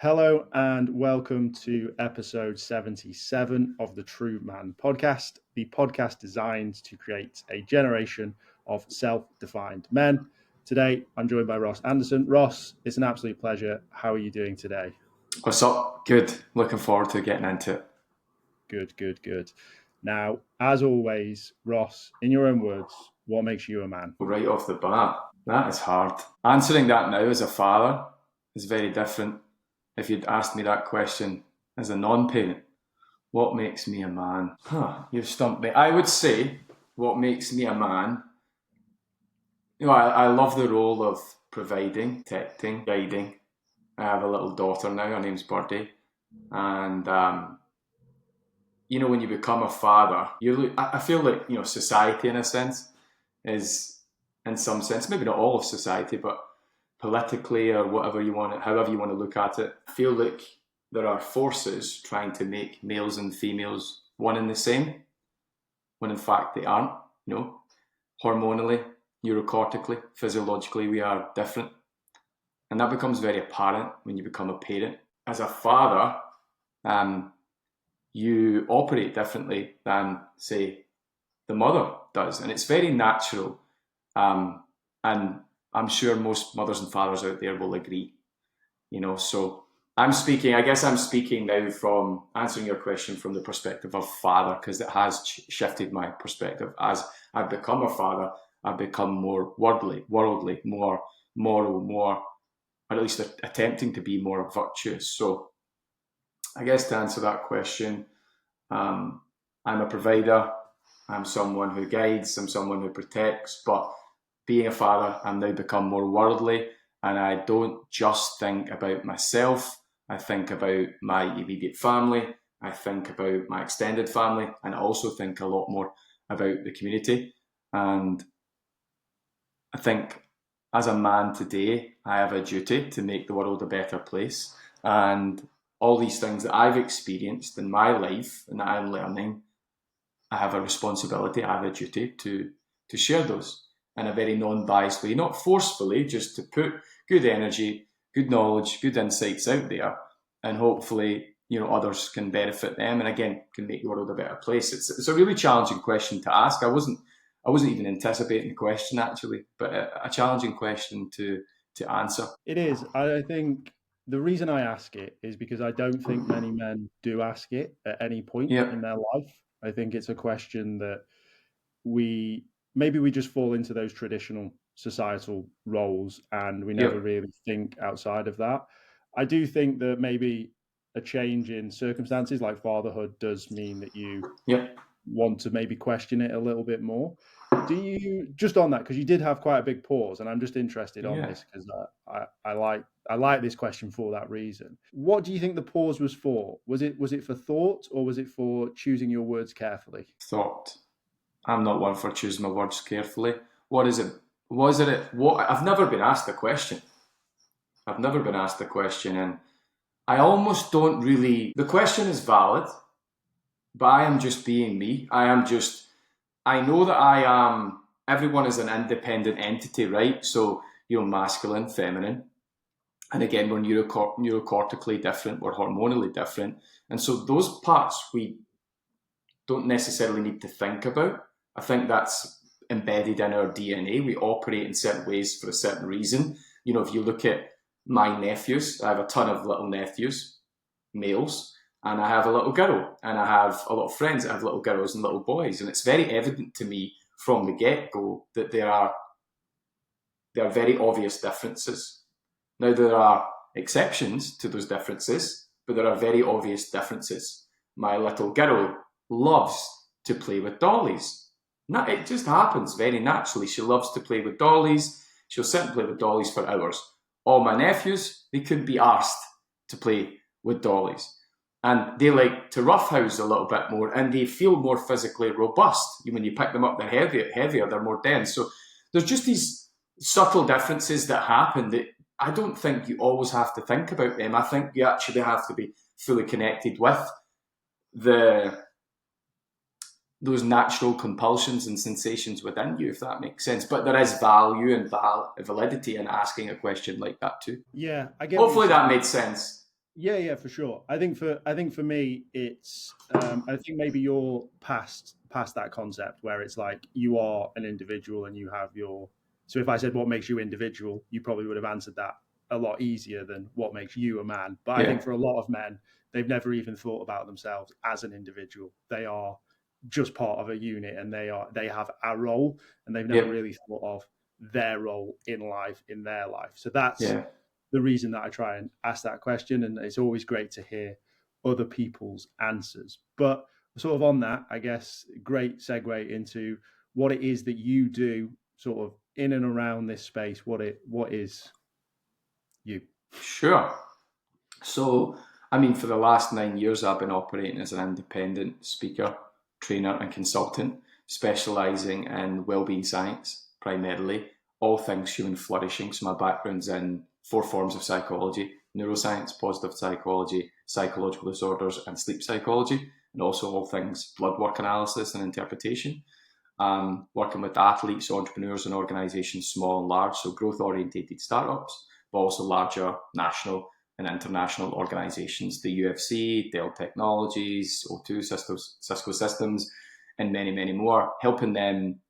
Hello and welcome to episode 77 of the TRUUMAN Podcast, the podcast designed to create a generation of self-defined men. Today, I'm joined by Ross Anderson. Ross, it's an absolute pleasure. How are you doing today? What's up? Good. Looking forward to getting into it. Good. Now, as always, Ross, in your own words, what makes you a man? Right off the bat, that is hard. Answering that now as a father is very different. If you'd asked me that question as a non-parent, what makes me a man? You've stumped me. I would say what makes me a man, I love the role of providing, protecting, guiding. I have a little daughter now, her name's Birdie. And, when you become a father, I feel like, society in a sense is, in some sense, maybe not all of society, but politically or however you want to look at it, I feel like there are forces trying to make males and females one and the same, when in fact they aren't. Hormonally, neurocortically, physiologically, we are different. And that becomes very apparent when you become a parent. As a father, you operate differently than, say, the mother does. And it's very natural. And I'm sure most mothers and fathers out there will agree. So I'm speaking now from answering your question from the perspective of father, because it has shifted my perspective. As I've become a father, I've become more worldly, more moral, more, or at least attempting to be more virtuous. So I guess to answer that question, I'm a provider, I'm someone who guides, I'm someone who protects, but being a father, I'm now become more worldly, and I don't just think about myself. I think about my immediate family, I think about my extended family, and I also think a lot more about the community. And I think as a man today, I have a duty to make the world a better place. And all these things that I've experienced in my life and that I'm learning, I have a responsibility, I have a duty to share those in a very non-biased way, not forcefully, just to put good energy, good knowledge, good insights out there, and hopefully, others can benefit them, and again, can make the world a better place. It's a really challenging question to ask. I wasn't even anticipating the question actually, but a challenging question to answer. It is. I think the reason I ask it is because I don't think many men do ask it at any point in their life. I think it's a question that we just fall into those traditional societal roles and we never really think outside of that. I do think that maybe a change in circumstances like fatherhood does mean that you want to maybe question it a little bit more. Do you, just on that, because you did have quite a big pause, and I'm just interested on this because I like this question for that reason. What do you think the pause was for? Was it for thought, or was it for choosing your words carefully? Thought. I'm not one for choosing my words carefully. What is it? I've never been asked the question. And I almost don't really. The question is valid, but I am just being me. I know that everyone is an independent entity, right? So, masculine, feminine. And again, we're neurocortically different, we're hormonally different. And so those parts we don't necessarily need to think about. I think that's embedded in our DNA. We operate in certain ways for a certain reason. If you look at my nephews, I have a ton of little nephews, males, and I have a little girl, and I have a lot of friends that have little girls and little boys. And it's very evident to me from the get-go that there are very obvious differences. Now, there are exceptions to those differences, but there are very obvious differences. My little girl loves to play with dollies. It just happens very naturally. She loves to play with dollies. She'll sit and play with dollies for hours. All my nephews, they couldn't be arsed to play with dollies. And they like to roughhouse a little bit more, and they feel more physically robust. When you pick them up, they're heavier, they're more dense. So there's just these subtle differences that happen that I don't think you always have to think about them. I think you actually have to be fully connected with those natural compulsions and sensations within you, if that makes sense. But there is value and validity in asking a question like that too. Yeah, I get. Hopefully that made sense. Yeah, for sure. I think for me, it's I think maybe you're past that concept where it's like you are an individual and you have your. So if I said what makes you individual, you probably would have answered that a lot easier than what makes you a man. But I think for a lot of men, they've never even thought about themselves as an individual. They are just part of a unit, and they have a role, and they've never really thought of their role in life, in their life. So that's the reason that I try and ask that question. And it's always great to hear other people's answers. But sort of on that, I guess, great segue into what it is that you do sort of in and around this space. What is you? Sure. So, I mean, for the last 9 years, I've been operating as an independent speaker, trainer, and consultant, specializing in wellbeing science primarily, all things human flourishing. So, my background's in 4 forms of psychology: neuroscience, positive psychology, psychological disorders, and sleep psychology, and also all things blood work analysis and interpretation. Working with athletes, entrepreneurs, and organizations, small and large, so growth orientated startups, but also larger national and international organizations, the UFC, Dell Technologies, O2, Cisco Systems, and many, many more, helping them,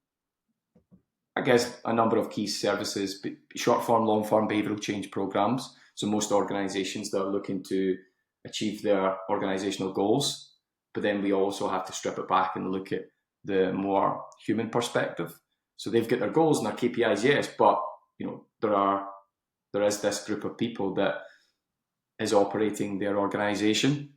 I guess, a number of key services, short form, long form behavioral change programs. So most organizations that are looking to achieve their organizational goals, but then we also have to strip it back and look at the more human perspective. So they've got their goals and their KPIs, yes, but there is this group of people that is operating their organization,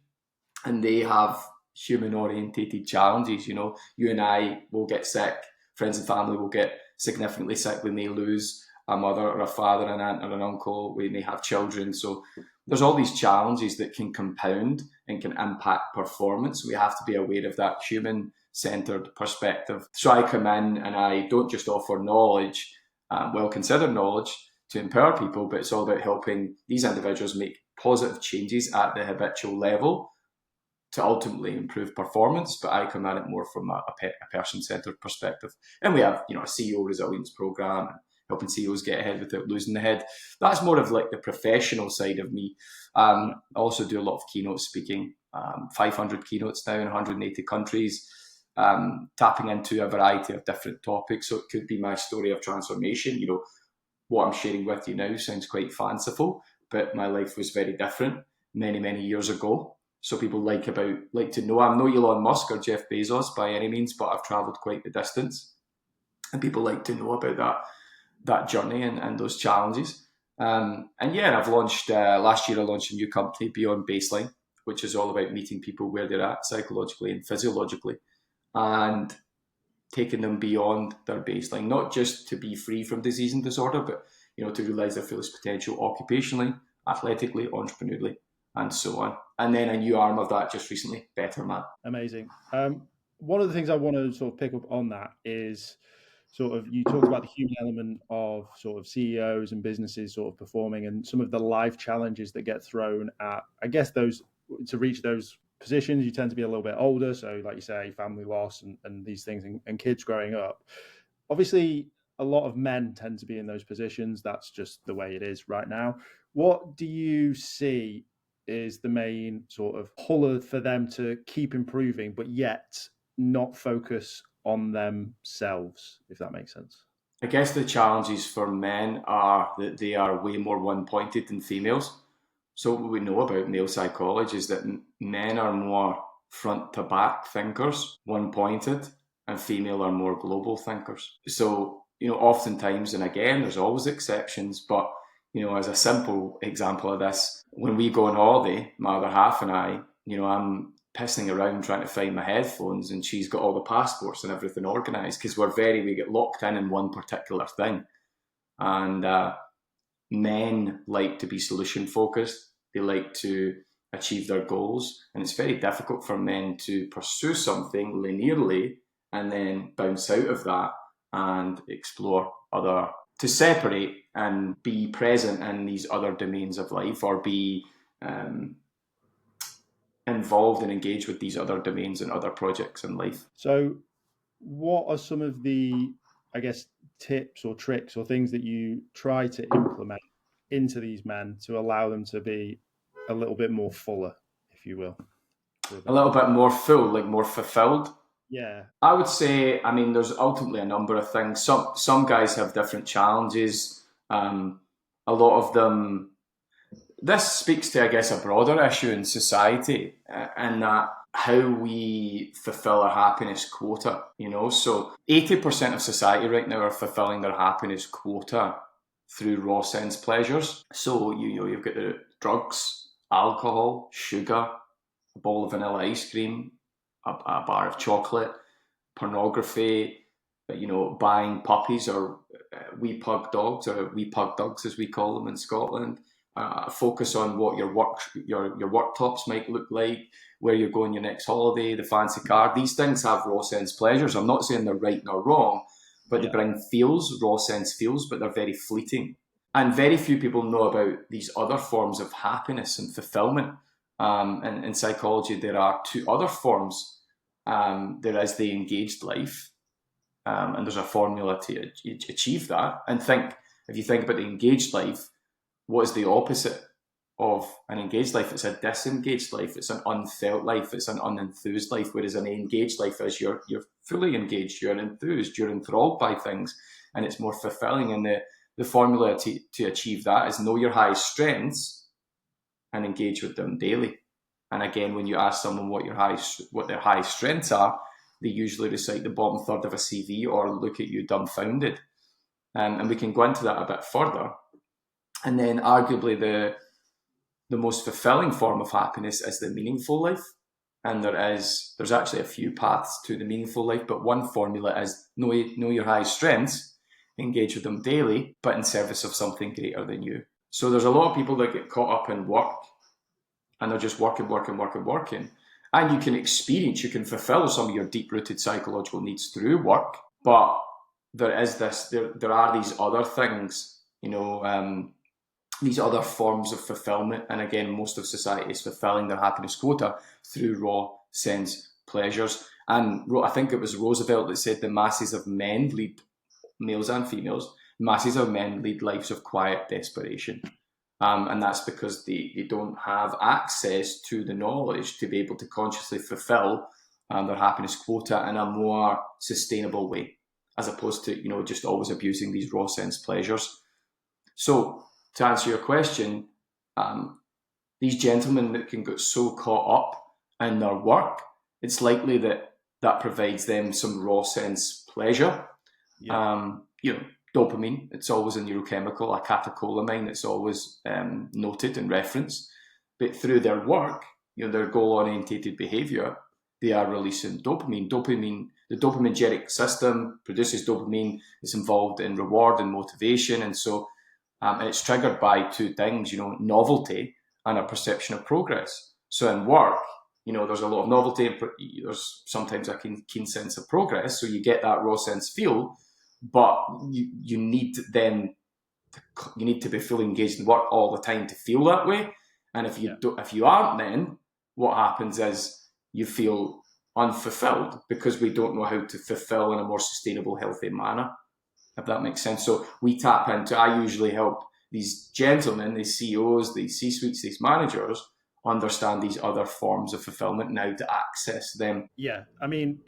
and they have human orientated challenges. You and I will get sick, friends and family will get significantly sick, we may lose a mother or a father, an aunt or an uncle, we may have children. So there's all these challenges that can compound and can impact performance. We have to be aware of that human-centered perspective. So I come in and I don't just offer knowledge, well-considered knowledge, to empower people, but it's all about helping these individuals make positive changes at the habitual level to ultimately improve performance. But I come at it more from a person-centered perspective. And we have, a CEO resilience program, helping CEOs get ahead without losing the head. That's more of like the professional side of me. I also do a lot of keynote speaking, 500 keynotes now in 180 countries, tapping into a variety of different topics. So it could be my story of transformation. What I'm sharing with you now sounds quite fanciful, but my life was very different many, many years ago. So people like to know. I'm no Elon Musk or Jeff Bezos by any means, but I've travelled quite the distance, and people like to know about that journey and those challenges. I've launched last year. I launched a new company, Beyond Baseline, which is all about meeting people where they're at psychologically and physiologically, and taking them beyond their baseline, not just to be free from disease and disorder, but to realise their fullest potential occupationally, athletically, entrepreneurially, and so on. And then a new arm of that just recently, Better Man. Amazing. One of the things I want to sort of pick up on that is sort of, you talked about the human element of sort of CEOs and businesses sort of performing, and some of the life challenges that get thrown at, I guess, those to reach those positions. You tend to be a little bit older, so like you say, family loss and these things, and kids growing up. Obviously, a lot of men tend to be in those positions. That's just the way it is right now. What do you see is the main sort of puller for them to keep improving, but yet not focus on themselves, if that makes sense? I guess the challenges for men are that they are way more one-pointed than females. So what we know about male psychology is that men are more front to back thinkers, one-pointed, and female are more global thinkers. So, oftentimes, and again, there's always exceptions, but, as a simple example of this, when we go on holiday, my other half and I, I'm pissing around trying to find my headphones, and she's got all the passports and everything organised, because we get locked in one particular thing. And men like to be solution focused. They like to achieve their goals, and it's very difficult for men to pursue something linearly and then bounce out of that and explore to separate and be present in these other domains of life, or be involved and engaged with these other domains and other projects in life. So what are some of the, I guess, tips or tricks or things that you try to implement into these men to allow them to be a little bit more fuller, if you will. A little bit more full, like more fulfilled. Yeah. I would say, I mean, there's ultimately a number of things. Some guys have different challenges. A lot of them, this speaks to, I guess, a broader issue in society, and that how we fulfill our happiness quota, you know. So 80% of society right now are fulfilling their happiness quota through raw sense pleasures. So, you know, you've got the drugs, alcohol, sugar, a bowl of vanilla ice cream, a bar of chocolate, pornography, you know, buying puppies or wee pug dogs, or wee pug dogs as we call them in Scotland. Focus on what your work tops might look like, where you're going your next holiday, the fancy car. These things have raw sense pleasures. I'm not saying they're right nor wrong, but they bring feels, raw sense feels, but they're very fleeting. And very few people know about these other forms of happiness and fulfillment. And in psychology, there are two other forms. There is the engaged life, and there's a formula to achieve that. And if you think about the engaged life, what is the opposite of an engaged life? It's a disengaged life. It's an unfelt life. It's an unenthused life. Whereas an engaged life is you're fully engaged. You're enthused. You're enthralled by things, and it's more fulfilling. And the formula to achieve that is know your high strengths and engage with them daily. And again, when you ask someone what their high strengths are, they usually recite the bottom third of a CV or look at you dumbfounded. And we can go into that a bit further. And then arguably the most fulfilling form of happiness is the meaningful life. And there's actually a few paths to the meaningful life, but one formula is know your high strengths, engage with them daily, but in service of something greater than you. So there's a lot of people that get caught up in work, and they're just working. And you can fulfill some of your deep-rooted psychological needs through work, but there are these other things, you know, these other forms of fulfillment. And again, most of society is fulfilling their happiness quota through raw sense pleasures. And I think it was Roosevelt that said the masses of men lead, males and females, masses of men lead lives of quiet desperation. And that's because they don't have access to the knowledge to be able to consciously fulfill their happiness quota in a more sustainable way, as opposed to, you know, just always abusing these raw sense pleasures. So to answer your question, these gentlemen that can get so caught up in their work, it's likely that provides them some raw sense pleasure. Yeah. You know, dopamine, it's always a neurochemical, a catecholamine, it's always noted and referenced. But through their work, you know, their goal-orientated behavior, they are releasing dopamine. The dopaminergic system produces dopamine. It's involved in reward and motivation. And so and it's triggered by two things, you know, novelty and a perception of progress. So in work, you know, there's a lot of novelty. There's sometimes a keen sense of progress. So you get that raw sense feel, but you need to be fully engaged in work all the time to feel that way. And if you aren't, then what happens is you feel unfulfilled, because we don't know how to fulfill in a more sustainable, healthy manner, if that makes sense. So I usually help these gentlemen, these CEOs, these C-suites, these managers understand these other forms of fulfillment and how to access them. Yeah, I mean,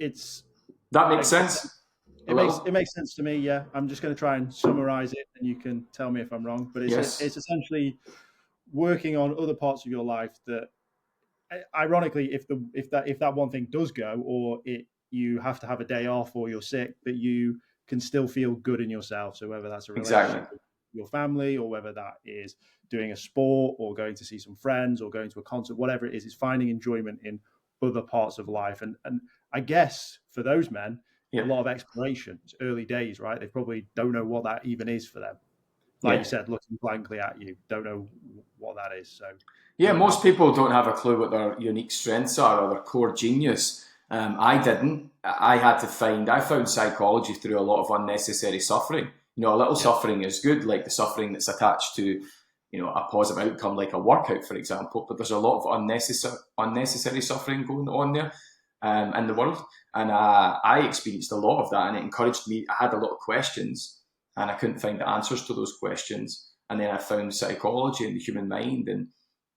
that makes sense. It makes sense to me. Yeah, I'm just going to try and summarize it, and you can tell me if I'm wrong. But it's essentially working on other parts of your life that, ironically, if that one thing does go, or you have to have a day off, or you're sick, that you can still feel good in yourself. So whether that's a relationship with your family, or whether that is doing a sport, or going to see some friends, or going to a concert, whatever it is, it's finding enjoyment in other parts of life. And I guess for those men, a lot of exploration. It's early days, right? They probably don't know what that even is for them. Like you said, looking blankly at you, don't know what that is. So most people don't have a clue what their unique strengths are or their core genius. I didn't. I found psychology through a lot of unnecessary suffering. You know, a little suffering is good, like the suffering that's attached to, you know, a positive outcome, like a workout, for example. But there's a lot of unnecessary suffering going on there in the world. And I experienced a lot of that, and it encouraged me. I had a lot of questions, and I couldn't find the answers to those questions. And then I found psychology and the human mind, and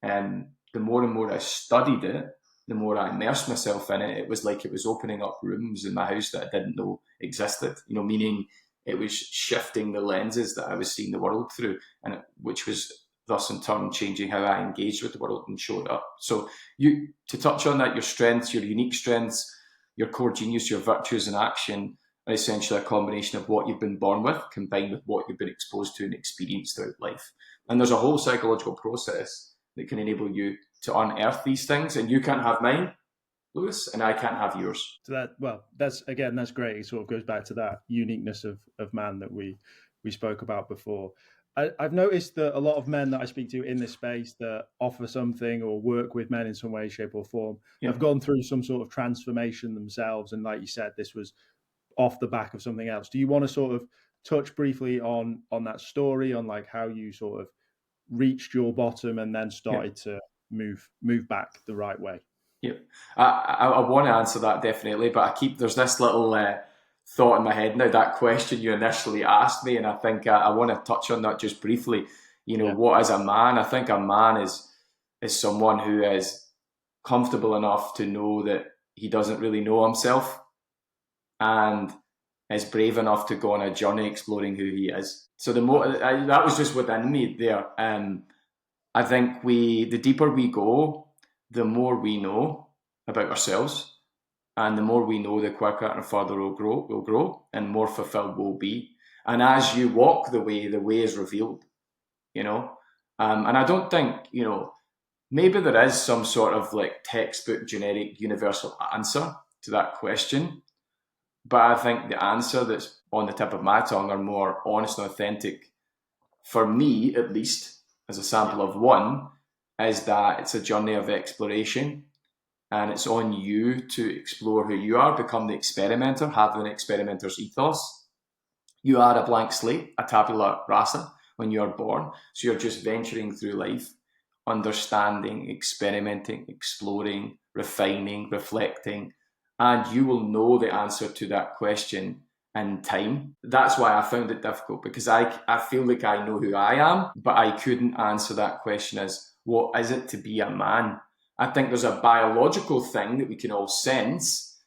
And the more and more I studied it, the more I immersed myself in it, it was like it was opening up rooms in my house that I didn't know existed, meaning it was shifting the lenses that I was seeing the world through, and which was thus in turn changing how I engaged with the world and showed up. So to touch on that, your strengths, your unique strengths, your core genius, your virtues in action are essentially a combination of what you've been born with combined with what you've been exposed to and experienced throughout life. And there's a whole psychological process that can enable you to unearth these things, and you can't have mine, Lewis, and I can't have yours. So that's great. It sort of goes back to that uniqueness of man that we spoke about before. I've noticed that a lot of men that I speak to in this space that offer something or work with men in some way, shape or form have gone through some sort of transformation themselves. And like you said, this was off the back of something else. Do you want to sort of touch briefly on that story, on like how you sort of reached your bottom and then started to move back the right way? Yep. I want to answer that definitely, but there's this little thought in my head now, that question you initially asked me, and I think I want to touch on that just briefly. What is a man? I think a man is someone who is comfortable enough to know that he doesn't really know himself and is brave enough to go on a journey exploring who he is. So that was just within me there. I think the deeper we go, the more we know about ourselves, and the more we know, the quicker and further we'll grow, and more fulfilled we'll be. And as you walk the way is revealed, and I don't think, maybe there is some sort of like textbook, generic, universal answer to that question. But I think the answer that's on the tip of my tongue are more honest and authentic, for me at least, as a sample of one, is that it's a journey of exploration, and it's on you to explore who you are, become the experimenter, have an experimenter's ethos. You are a blank slate, a tabula rasa when you are born. So you're just venturing through life, understanding, experimenting, exploring, refining, reflecting, and you will know the answer to that question in time. That's why I found it difficult, because I feel like I know who I am, but I couldn't answer that question as, what is it to be a man? I think there's a biological thing that we can all sense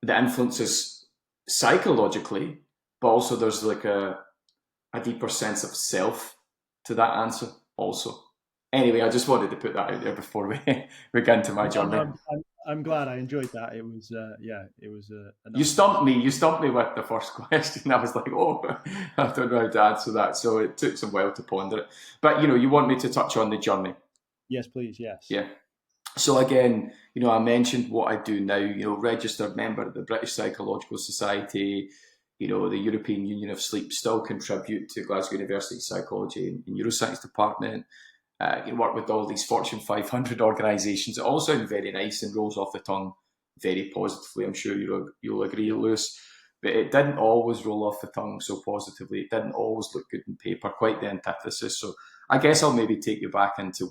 that influences psychologically, but also there's like a deeper sense of self to that answer also. Anyway, I just wanted to put that out there before we get into my journey. I'm glad. I enjoyed that. It was, it was. You stumped me. You stumped me with the first question. I was like, I don't know how to answer that. So it took some while to ponder it. But, you want me to touch on the journey? Yes, please. Yes. Yeah. So again, I mentioned what I do now, registered member of the British Psychological Society, the European Union of Sleep, still contribute to Glasgow University Psychology and Neuroscience Department. You work with all these Fortune 500 organisations. It all sounds very nice and rolls off the tongue very positively. I'm sure you'll agree, Lewis. But it didn't always roll off the tongue so positively. It didn't always look good on paper, quite the antithesis. So I guess I'll maybe take you back into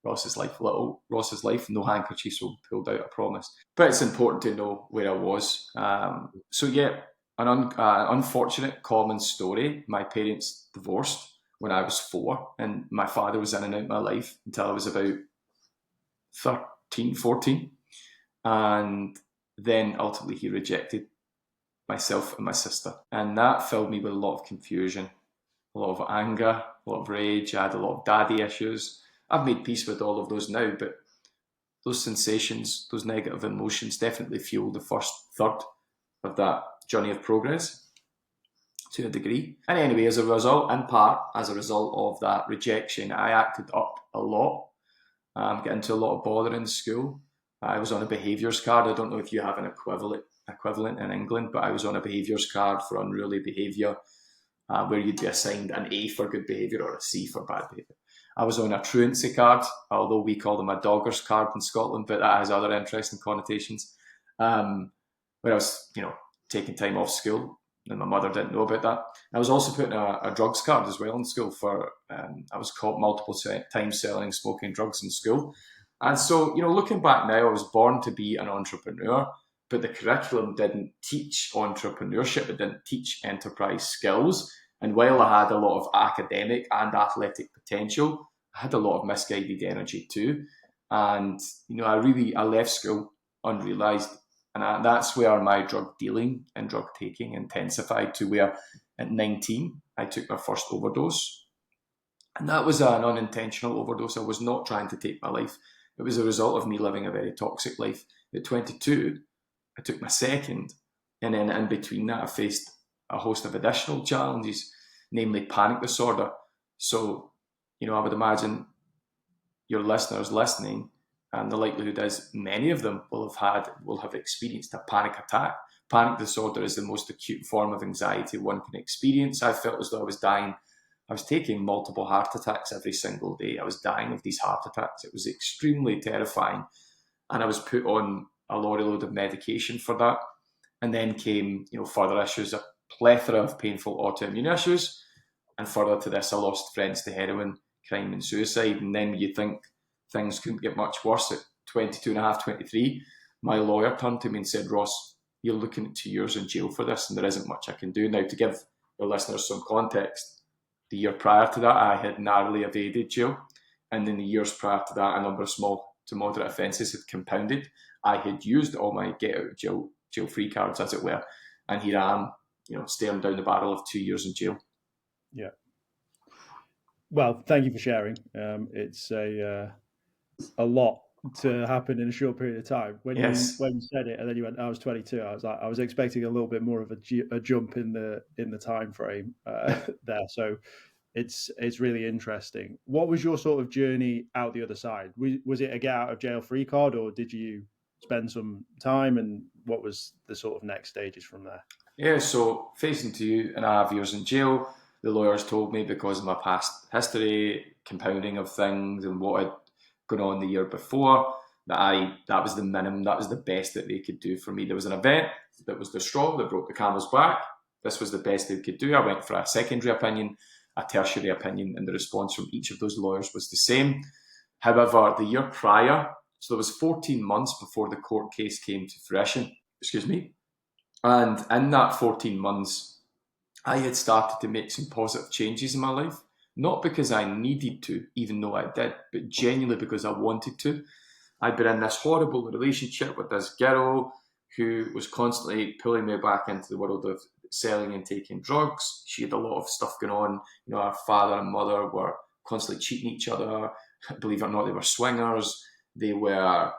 Ross's life, little Ross's life. No handkerchiefs will be pulled out, I promise. But it's important to know where I was. An unfortunate common story. My parents divorced when I was 4, and my father was in and out of my life until I was about 13, 14. And then ultimately he rejected myself and my sister. And that filled me with a lot of confusion, a lot of anger, a lot of rage. I had a lot of daddy issues. I've made peace with all of those now, but those sensations, those negative emotions definitely fueled the first third of that journey of progress to a degree. And anyway, as a result of that rejection, I acted up a lot, got into a lot of bother in school. I was on a behaviours card. I don't know if you have an equivalent in England, but I was on a behaviours card for unruly behaviour, where you'd be assigned an A for good behaviour or a C for bad behaviour. I was on a truancy card, although we call them a doggers card in Scotland, but that has other interesting connotations. Where I was, taking time off school, and my mother didn't know about that. I was also put in a drugs card as well in school for, I was caught multiple times selling, smoking drugs in school. And so, looking back now, I was born to be an entrepreneur, but the curriculum didn't teach entrepreneurship. It didn't teach enterprise skills. And while I had a lot of academic and athletic potential, I had a lot of misguided energy too. And, I left school unrealised. And that's where my drug dealing and drug taking intensified to where at 19, I took my first overdose. And that was an unintentional overdose. I was not trying to take my life. It was a result of me living a very toxic life. At 22, I took my second. And then in between that, I faced a host of additional challenges, namely panic disorder. So, I would imagine your listeners listening, and the likelihood is many of them will have experienced a panic attack. Panic disorder is the most acute form of anxiety one can experience. I felt as though I was dying. I was taking multiple heart attacks every single day. I was dying of these heart attacks. It was extremely terrifying. And I was put on a lorry load of medication for that. And then came, further issues, a plethora of painful autoimmune issues. And further to this, I lost friends to heroin, crime and suicide. And then you think things couldn't get much worse. At 22 and a half, 23, my lawyer turned to me and said, Ross, you're looking at 2 years in jail for this, and there isn't much I can do. Now, to give your listeners some context, the year prior to that, I had narrowly evaded jail. And in the years prior to that, a number of small to moderate offences had compounded. I had used all my get out of jail-free cards, as it were. And here I am, staring down the barrel of 2 years in jail. Yeah. Well, thank you for sharing. It's a lot to happen in a short period of time. When you said it, and then you went, I was 22. I was expecting a little bit more of a jump in the time frame there. So it's really interesting. What was your sort of journey out the other side? Was it a get out of jail free card, or did you spend some time? And what was the sort of next stages from there? Yeah, so facing 2.5 years in jail, the lawyers told me, because of my past history, compounding of things, and what had gone on the year before, that was the minimum, that was the best that they could do for me. There was an event that was the straw that broke the camel's back. This was the best they could do. I went for a secondary opinion, a tertiary opinion, and the response from each of those lawyers was the same. However, the year prior, so there was 14 months before the court case came to fruition, and in that 14 months, I had started to make some positive changes in my life. Not because I needed to, even though I did, but genuinely because I wanted to. I'd been in this horrible relationship with this girl who was constantly pulling me back into the world of selling and taking drugs. She had a lot of stuff going on. Our father and mother were constantly cheating each other. Believe it or not, they were swingers. They were.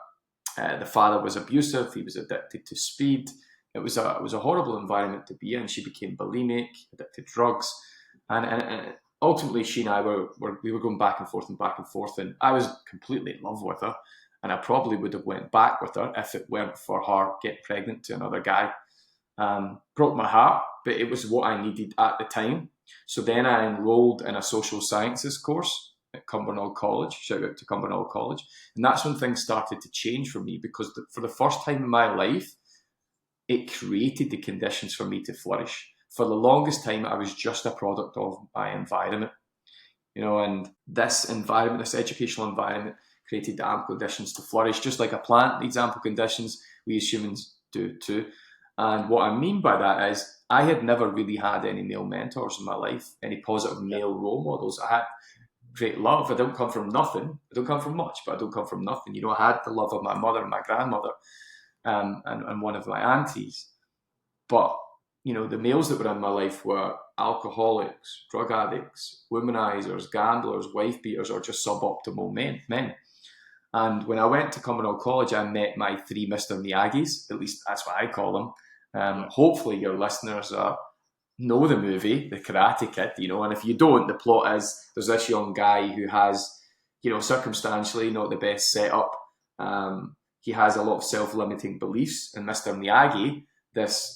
The father was abusive. He was addicted to speed. It was a horrible environment to be in. She became bulimic, addicted to drugs, and ultimately, she and I were going back and forth, and I was completely in love with her, and I probably would have went back with her if it weren't for her getting pregnant to another guy. Broke my heart, but it was what I needed at the time. So then I enrolled in a social sciences course at Cumbernauld College. Shout out to Cumbernauld College. And that's when things started to change for me, because for the first time in my life, it created the conditions for me to flourish. For the longest time, I was just a product of my environment, and this environment, this educational environment, created the ample conditions to flourish. Just like a plant needs ample conditions, we as humans do too. And what I mean by that is, I had never really had any male mentors in my life, any positive male role models. I had great love. I don't come from nothing. I don't come from much, but I don't come from nothing. I had the love of my mother and my grandmother, and one of my aunties. But the males that were in my life were alcoholics, drug addicts, womanizers, gamblers, wife beaters, or just suboptimal men. And when I went to Cumbernauld College, I met my 3 Mr. Miyagis. At least that's what I call them. Hopefully your listeners know the movie, The Karate Kid, and if you don't, the plot is there's this young guy who has, circumstantially not the best setup. He has a lot of self-limiting beliefs, and Mr. Miyagi, this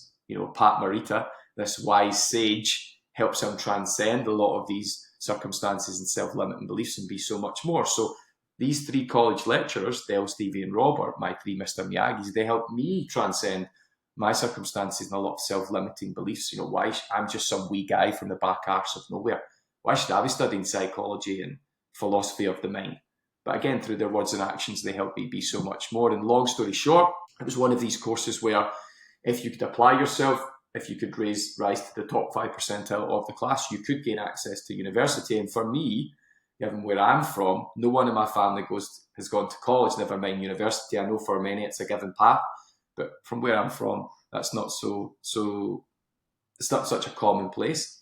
Pat Morita, this wise sage, helps him transcend a lot of these circumstances and self-limiting beliefs and be so much more. So these 3 college lecturers, Dell, Stevie and Robert, my 3 Mr. Miyagis, they helped me transcend my circumstances and a lot of self-limiting beliefs. Why I'm just some wee guy from the back arse of nowhere. Why should I be studying psychology and philosophy of the mind? But again, through their words and actions, they helped me be so much more. And long story short, it was one of these courses where if you could apply yourself, if you could rise to the top 5 percentile of the class, you could gain access to university. And for me, given where I'm from. No one in my family has gone to college, never mind university. I know for many it's a given path, but from where I'm from, that's not so it's not such a common place.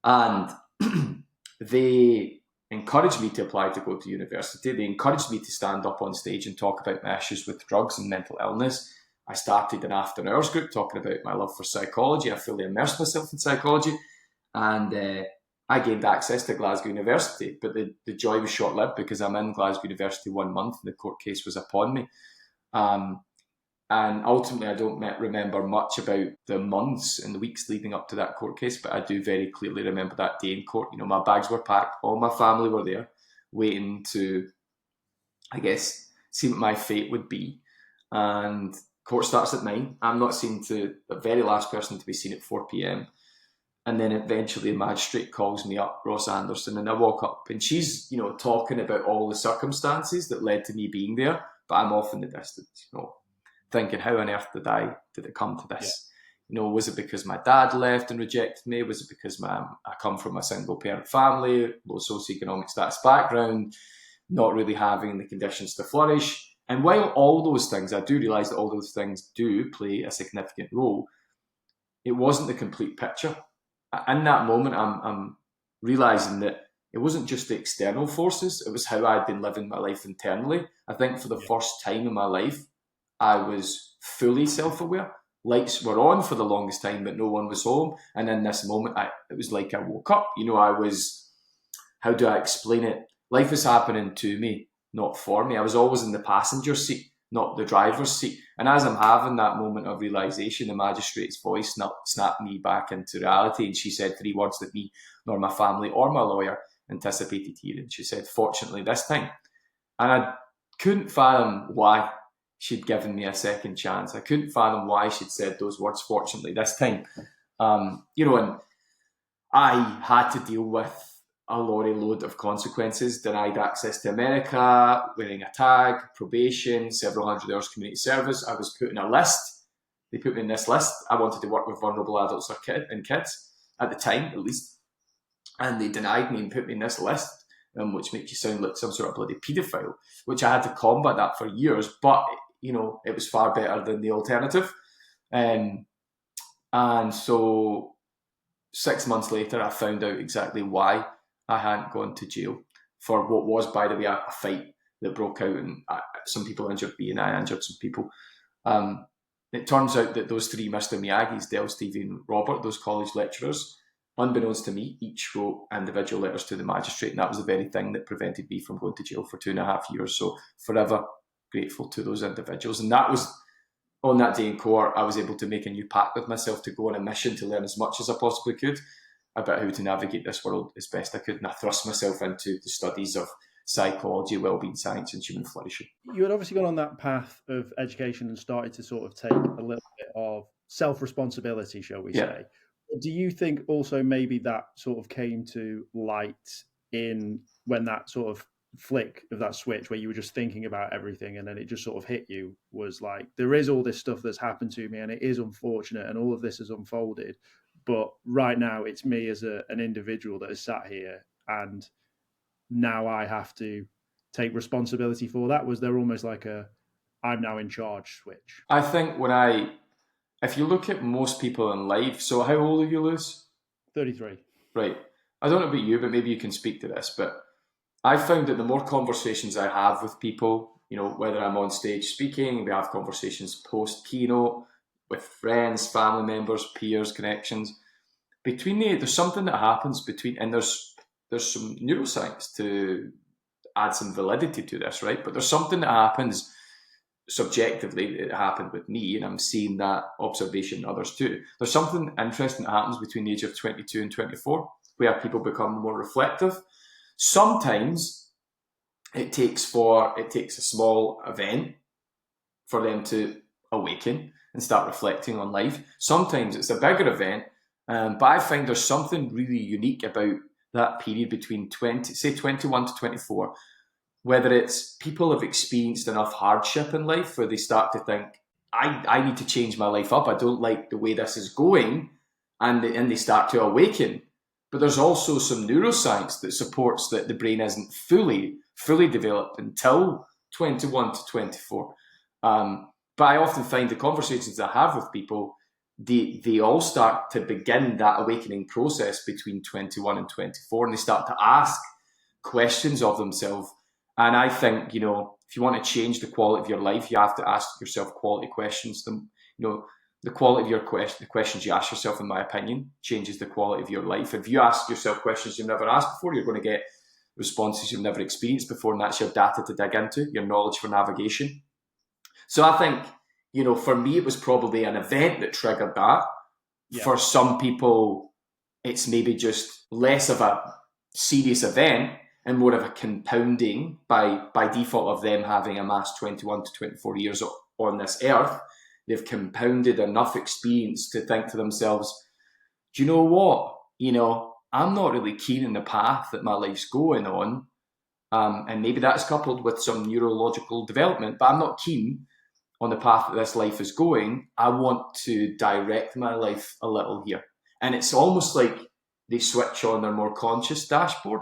And they encouraged me to apply to go to university. They encouraged me to stand up on stage and talk about my issues with drugs and mental illness. I started an after hours group talking about my love for psychology. I fully immersed myself in psychology, and I gained access to Glasgow University. But the joy was short-lived, because I'm in Glasgow University 1 month and the court case was upon me. And ultimately, I don't remember much about the months and the weeks leading up to that court case, but I do very clearly remember that day in court. You know, my bags were packed, all my family were there, waiting to, I guess, see what my fate would be. And court starts at 9. I'm not seen to the very last person to be seen at 4 p.m. And then eventually the magistrate calls me up, Ross Anderson, and I walk up, and she's, you know, talking about all the circumstances that led to me being there, but I'm off in the distance, you know, thinking, how on earth did it come to this? Yeah. You know, was it because my dad left and rejected me? Was it because I come from a single parent family, low socioeconomic status background, not really having the conditions to flourish? And while all those things, I do realise that all those things do play a significant role, it wasn't the complete picture. In that moment, I'm realising that it wasn't just the external forces, it was how I'd been living my life internally. I think for the first time in my life, I was fully self-aware. Lights were on for the longest time, but no one was home. And in this moment, it was like I woke up. You know, how do I explain it? Life was happening to me, not for me. I was always in the passenger seat, not the driver's seat. And as I'm having that moment of realisation, the magistrate's voice snapped me back into reality. And she said 3 words that me, nor my family or my lawyer, anticipated hearing. She said, "Fortunately this time." And I couldn't fathom why she'd given me a second chance. I couldn't fathom why she'd said those words, "Fortunately this time." You know, and I had to deal with a lorry load of consequences: denied access to America, wearing a tag, probation, several hundred hours community service. I was put in a list. They put me in this list. I wanted to work with vulnerable adults and kids at the time, at least. And they denied me and put me in this list, which makes you sound like some sort of bloody paedophile, which I had to combat that for years. But, you know, it was far better than the alternative. And so 6 months later, I found out exactly why I hadn't gone to jail for what was, by the way, a fight that broke out, and some people injured me and I injured some people. It turns out that those 3 Mr. Miyagi's, Dell, Stevie and Robert, those college lecturers, unbeknownst to me, each wrote individual letters to the magistrate, and that was the very thing that prevented me from going to jail for 2.5 years. So forever grateful to those individuals. And that was, on that day in court, I was able to make a new pact with myself to go on a mission to learn as much as I possibly could about how to navigate this world as best I could. And I thrust myself into the studies of psychology, wellbeing science and human flourishing. You had obviously gone on that path of education and started to sort of take a little bit of self-responsibility, shall we say. Do you think also maybe that sort of came to light in when that sort of flick of that switch where you were just thinking about everything and then it just sort of hit you, was like, there is all this stuff that's happened to me and it is unfortunate and all of this has unfolded, but right now it's me as an individual that is sat here and now I have to take responsibility for that? Was there almost like a I'm now in charge switch? I think if you look at most people in life, so how old are you, Lewis? 33. Right. I don't know about you, but maybe you can speak to this, but I found that the more conversations I have with people, you know, whether I'm on stage speaking, we have conversations post-keynote with friends, family members, peers, connections. There's something that happens and there's some neuroscience to add some validity to this, right? But there's something that happens subjectively. It happened with me, and I'm seeing that observation in others too. There's something interesting that happens between the age of 22 and 24, where people become more reflective. Sometimes it takes a small event for them to awaken and start reflecting on life. Sometimes it's a bigger event, but I find there's something really unique about that period between 21 to 24, whether it's people have experienced enough hardship in life where they start to think, I need to change my life up. I don't like the way this is going. And they start to awaken. But there's also some neuroscience that supports that the brain isn't fully developed until 21 to 24. But I often find the conversations I have with people, they all start to begin that awakening process between 21 and 24, and they start to ask questions of themselves. And I think, you know, if you want to change the quality of your life, you have to ask yourself quality questions. The quality of your the questions you ask yourself, in my opinion, changes the quality of your life. If you ask yourself questions you've never asked before, you're going to get responses you've never experienced before, and that's your data to dig into, your knowledge for navigation. So I think, you know, for me, it was probably an event that triggered that. Yeah. For some people, it's maybe just less of a serious event and more of a compounding by default of them having amassed 21 to 24 years on this earth. They've compounded enough experience to think to themselves, do you know what? You know, I'm not really keen on the path that my life's going on. And maybe that's coupled with some neurological development, but I'm not keen on the path that this life is going. I want to direct my life a little here. And it's almost like they switch on their more conscious dashboard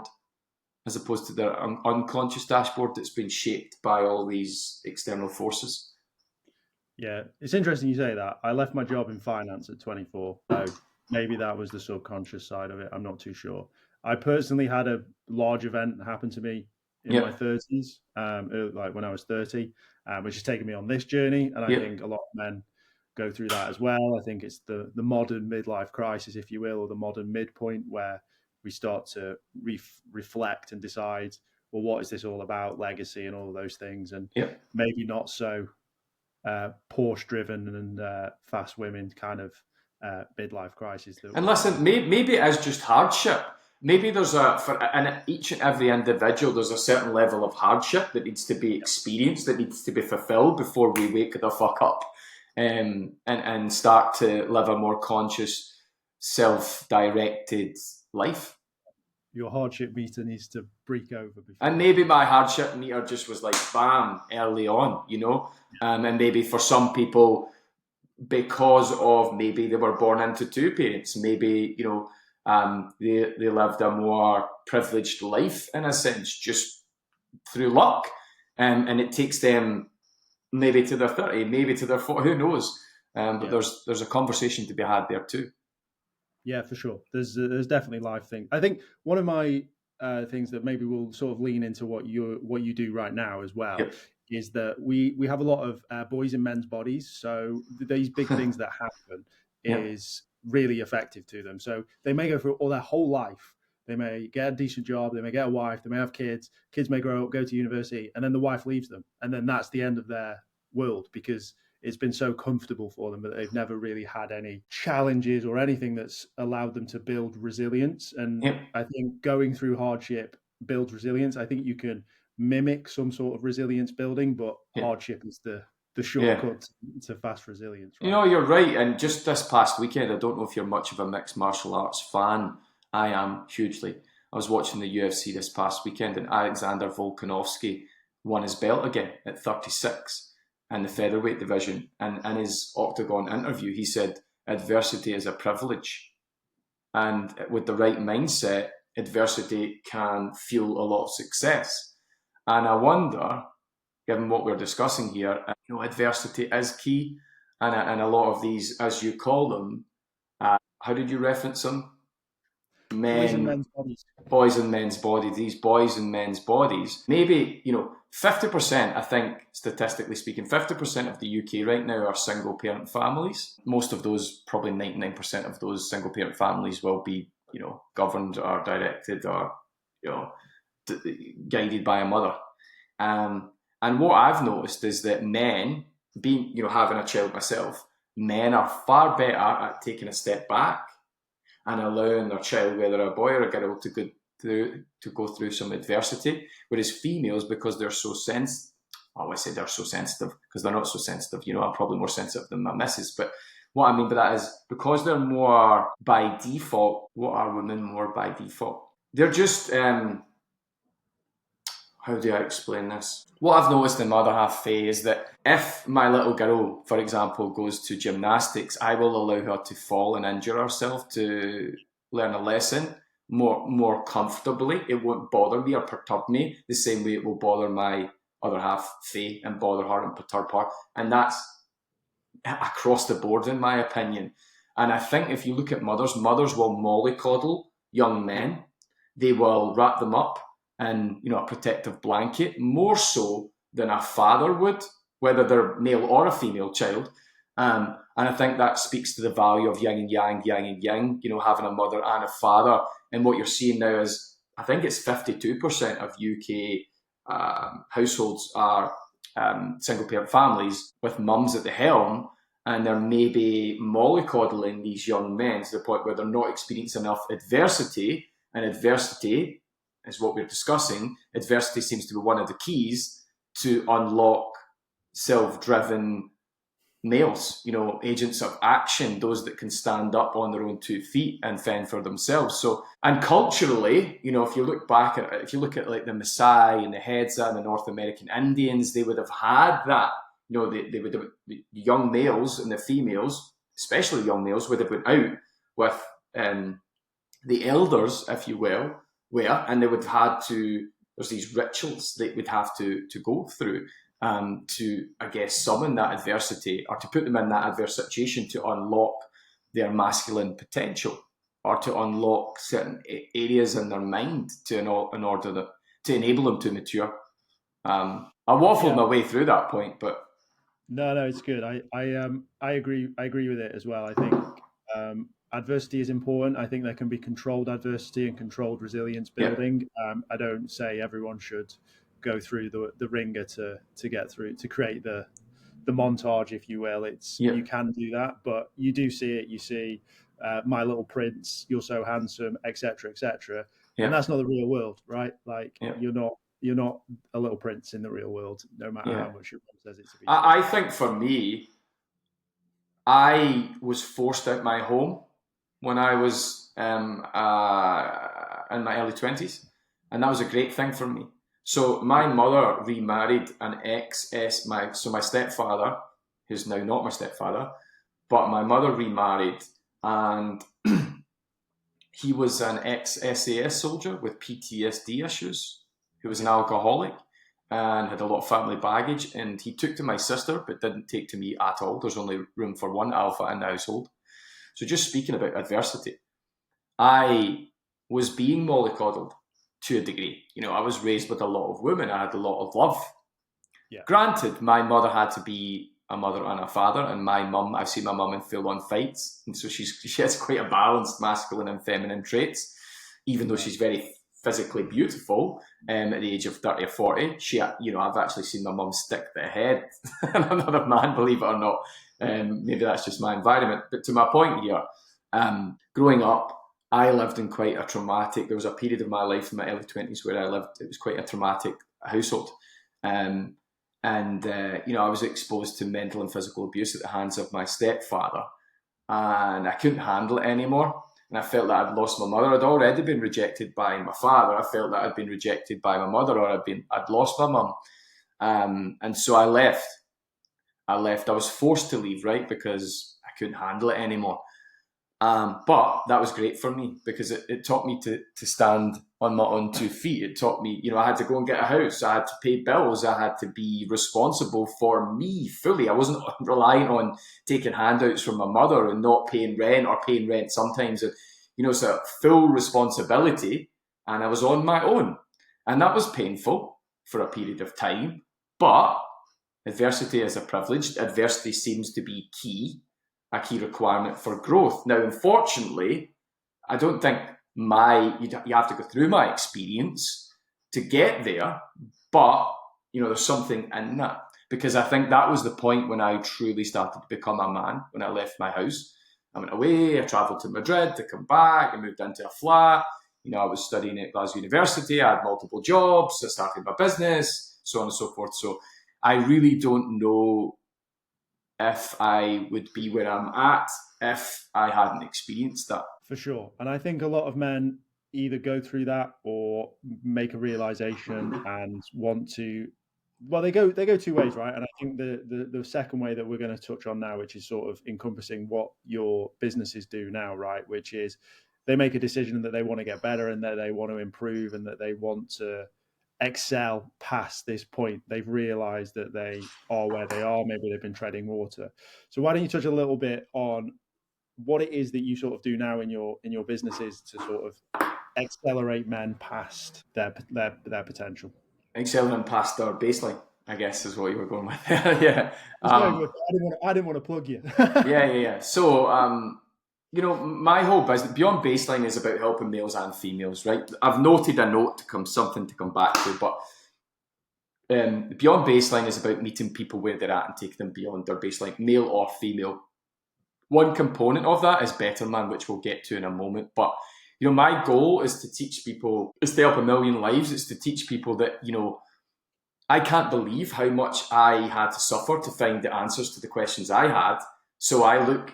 as opposed to their unconscious dashboard that's been shaped by all these external forces. Yeah, it's interesting you say that. I left my job in finance at 24, so maybe that was the subconscious side of it. I'm not too sure. I personally had a large event happen to me in my 30s, like when I was 30, which has taken me on this journey. And I think a lot of men go through that as well. I think it's the modern midlife crisis, if you will, or the modern midpoint where we start to reflect and decide, well, what is this all about? Legacy and all of those things. And maybe not so Porsche driven and fast women kind of midlife crisis. And listen, maybe it is just hardship. Maybe there's and each and every individual, there's a certain level of hardship that needs to be experienced, that needs to be fulfilled before we wake the fuck up and start to live a more conscious, self-directed life. Your hardship meter needs to break over before. And maybe my hardship meter just was like bam early on, you know. And maybe for some people, because of maybe they were born into two parents, maybe, you know, they lived a more privileged life in a sense, just through luck. And it takes them maybe to their 30, maybe to their 40, who knows? But there's a conversation to be had there too. Yeah, for sure. There's definitely life things. I think one of my things that maybe we'll sort of lean into what you do right now as well is that we have a lot of boys in men's bodies. So these big things that happen is really effective to them. So they may go through all their whole life. They may get a decent job. They may get a wife. They may have kids. Kids may grow up, go to university, and then the wife leaves them. And then that's the end of their world because it's been so comfortable for them that they've never really had any challenges or anything that's allowed them to build resilience. And I think going through hardship builds resilience. I think you can mimic some sort of resilience building, but hardship is the shortcut to fast resilience. Right? You know, you're right. And just this past weekend, I don't know if you're much of a mixed martial arts fan. I am hugely. I was watching the UFC this past weekend and Alexander Volkanovski won his belt again at 36. In the featherweight division, and in his Octagon interview, he said adversity is a privilege, and with the right mindset, adversity can fuel a lot of success. And I wonder, given what we're discussing here, you know, adversity is key, and a lot of these, as you call them, how did you reference them? Boys and men's bodies. Boys and men's bodies. These boys and men's bodies. Maybe, you know, 50%, I think, statistically speaking, 50% of the UK right now are single parent families. Most of those, probably 99% of those single parent families will be, you know, governed or directed or, you know, guided by a mother. And what I've noticed is that men, being, you know, having a child myself, men are far better at taking a step back and allowing their child, whether a boy or a girl, to go through some adversity, whereas females, because they're so sensitive, I say they're so sensitive because they're not so sensitive, you know, I'm probably more sensitive than my missus, but what I mean by that is because they're more by default. What are women more by default? They're just, how do I explain this? What I've noticed in my other half, Faye, is that if my little girl, for example, goes to gymnastics, I will allow her to fall and injure herself to learn a lesson, more comfortably. It won't bother me or perturb me the same way it will bother my other half, Faye, and bother her and perturb her. And that's across the board, in my opinion. And I think if you look at mothers will mollycoddle young men. They will wrap them up in, a protective blanket, more so than a father would, whether they're male or a female child. And I think that speaks to the value of yin and yang, having a mother and a father. And what you're seeing now is, I think it's 52% of UK households are single parent families with mums at the helm, and they're maybe mollycoddling these young men to the point where they're not experiencing enough adversity. And adversity is what we're discussing. Adversity seems to be one of the keys to unlock self-driven males, agents of action, those that can stand up on their own 2 feet and fend for themselves. So, and culturally, if you look at like the Maasai and the Hedza and the North American Indians, they would have had that. They would have, the young males and the females, especially young males, would have went out with the elders, if you will, and they would have had to, there's these rituals they would have to go through to, I guess, summon that adversity, or to put them in that adverse situation to unlock their masculine potential, or to unlock certain areas in their mind in order to enable them to mature. I waffled my way through that point, but no, it's good. I agree with it as well. I think adversity is important. I think there can be controlled adversity and controlled resilience building. I don't say everyone should go through the ringer to get through, to create the montage, if you will. You can do that, but you do see it. You see My Little Prince, You're So Handsome, etc., etc. And that's not the real world, right? Like you're not a little prince in the real world, no matter how much your mom says it to be. I think for me, I was forced out my home when I was in my early 20s, and that was a great thing for me. So my mother remarried an my stepfather, who's now not my stepfather, but my mother remarried, and he was an ex-SAS soldier with PTSD issues, who was an alcoholic and had a lot of family baggage, and he took to my sister but didn't take to me at all. There's only room for one alpha in the household. So just speaking about adversity, I was being mollycoddled to a degree. I was raised with a lot of women. I had a lot of love. Yeah. Granted, my mother had to be a mother and a father, and my mum, I've seen my mum in full-on fights, and so she has quite a balanced masculine and feminine traits, even though she's very physically beautiful. At the age of 30 or 40, I've actually seen my mum stick the head in another man, believe it or not. Maybe that's just my environment. But to my point here, growing up, I lived in quite a traumatic, there was a period of my life in my early 20s where I lived, it was quite a traumatic household. I was exposed to mental and physical abuse at the hands of my stepfather, and I couldn't handle it anymore. And I felt that I'd lost my mother. I'd already been rejected by my father. I felt that I'd been rejected by my mother, or I'd lost my mum. And so I left. I was forced to leave, right? Because I couldn't handle it anymore. But that was great for me, because it taught me to stand on my own 2 feet. It taught me, I had to go and get a house. I had to pay bills. I had to be responsible for me fully. I wasn't relying on taking handouts from my mother and not paying rent, or paying rent sometimes. It's a full responsibility, and I was on my own. And that was painful for a period of time. But adversity is a privilege. Adversity seems to be a key requirement for growth. Now, unfortunately, I don't think you have to go through my experience to get there, but there's something in that, because I think that was the point when I truly started to become a man. When I left my house, I went away, I travelled to Madrid to come back, I moved into a flat, I was studying at Glasgow University, I had multiple jobs, I started my business, so on and so forth. So I really don't know if I would be where I'm at if I hadn't experienced that. For sure. And I think a lot of men either go through that or make a realization and want to, well, they go 2 ways, right? And I think the second way that we're going to touch on now, which is sort of encompassing what your businesses do now, right? Which is they make a decision that they want to get better and that they want to improve and that they want to excel past this point. They've realized that they are where they are. Maybe they've been treading water. So why don't you touch a little bit on what it is that you sort of do now in your businesses to sort of accelerate men past their potential? Accelerate past their baseline, I guess, is what you were going with. Yeah. I didn't want to plug you. Yeah. So, my whole business, Beyond Baseline, is about helping males and females, right? I've noted a note something to come back to, but Beyond Baseline is about meeting people where they're at and taking them beyond their baseline, male or female. One component of that is Better Man, which we'll get to in a moment. But, my goal is to teach people, is to help 1 million lives. It's to teach people that, I can't believe how much I had to suffer to find the answers to the questions I had. So I look,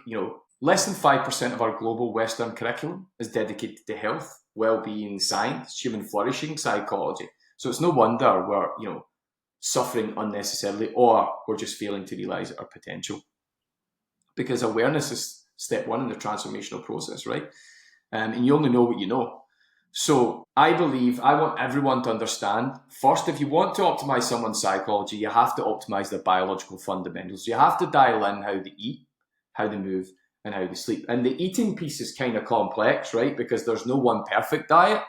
less than 5% of our global Western curriculum is dedicated to health, well-being, science, human flourishing, psychology. So it's no wonder we're, suffering unnecessarily, or we're just failing to realize our potential. Because awareness is step one in the transformational process, right? And you only know what you know. So I believe I want everyone to understand, first, if you want to optimize someone's psychology, you have to optimize their biological fundamentals. You have to dial in how they eat, how they move, and how they sleep. And the eating piece is kind of complex, right? Because there's no one perfect diet,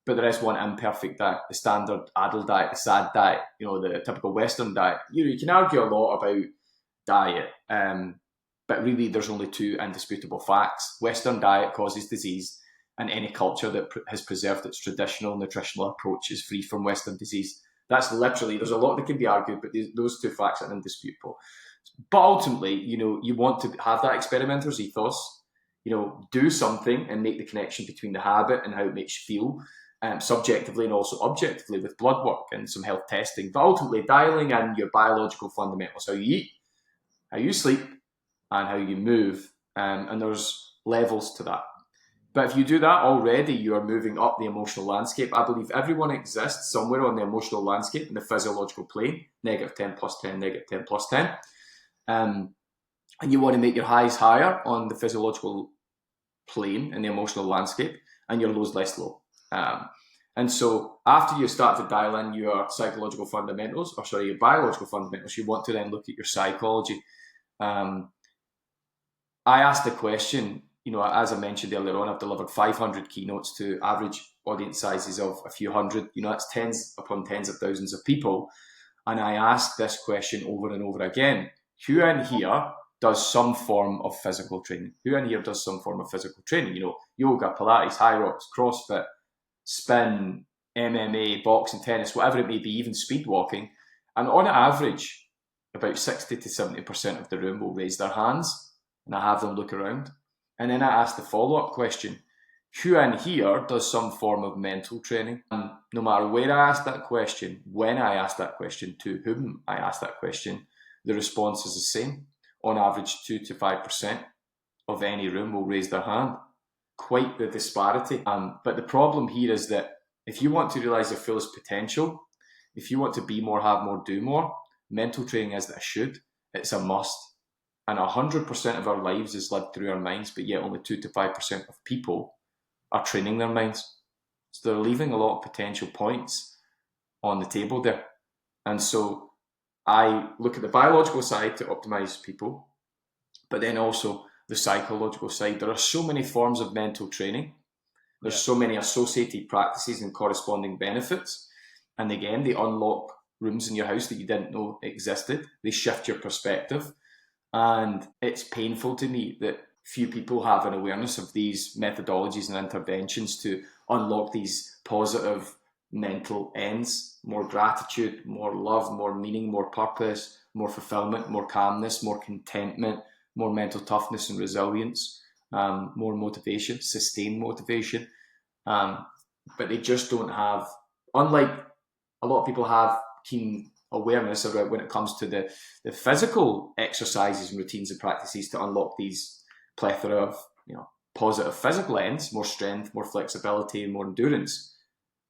but there is one imperfect diet, the standard adult diet, the SAD diet, the typical Western diet. You can argue a lot about diet, but really there's only two indisputable facts. Western diet causes disease, and any culture that has preserved its traditional nutritional approach is free from Western disease. That's literally, there's a lot that can be argued, but those two facts are indisputable. But ultimately, you want to have that experimenter's ethos, do something and make the connection between the habit and how it makes you feel, subjectively and also objectively with blood work and some health testing. But ultimately, dialing in your biological fundamentals, how you eat, how you sleep, and how you move. And there's levels to that. But if you do that already, you are moving up the emotional landscape. I believe everyone exists somewhere on the emotional landscape in the physiological plane, -10 + 10, -10 + 10. And you want to make your highs higher on the physiological plane in the emotional landscape and your lows less low. And so after you start to dial in your psychological fundamentals, your biological fundamentals, you want to then look at your psychology. I asked the question, as I mentioned earlier on, I've delivered 500 keynotes to average audience sizes of a few hundred. That's tens upon tens of thousands of people. And I asked this question over and over again. Who in here does some form of physical training? Who in here does some form of physical training? Yoga, Pilates, high rocks, CrossFit, spin, MMA, boxing, tennis, whatever it may be, even speed walking. And on average, about 60 to 70% of the room will raise their hands, and I have them look around. And then I ask the follow-up question, who in here does some form of mental training? And no matter where I ask that question, when I ask that question, to whom I ask that question, the response is the same. On average, 2 to 5% of any room will raise their hand. Quite the disparity. But the problem here is that if you want to realize your fullest potential, if you want to be more, have more, do more, mental training is a should. It's a must. And 100% of our lives is lived through our minds, but yet only 2 to 5% of people are training their minds. So they're leaving a lot of potential points on the table there. And so I look at the biological side to optimize people, but then also the psychological side. There are so many forms of mental training. There's so many associated practices and corresponding benefits. And again, they unlock rooms in your house that you didn't know existed. They shift your perspective. And it's painful to me that few people have an awareness of these methodologies and interventions to unlock these positive mental ends, more gratitude, more love, more meaning, more purpose, more fulfillment, more calmness, more contentment, more mental toughness and resilience, more motivation, sustained motivation. But they just don't have, unlike a lot of people have keen awareness about when it comes to the physical exercises and routines and practices to unlock these plethora of positive physical ends, more strength, more flexibility, and more endurance.